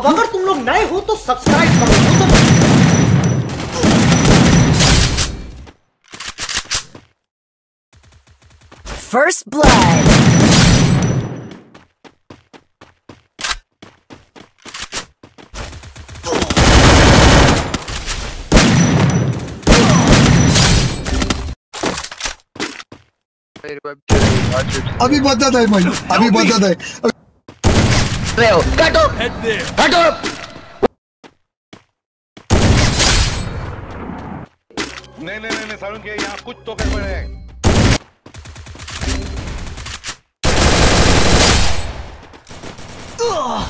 अब अगर तुम लोग नए हो तो सब्सक्राइब करो। First blood. अभी बदत है भाई, अभी बदत है। काटो काटो। नहीं सारुण के यहाँ कुछ तो गड़बड़ है। Ugh.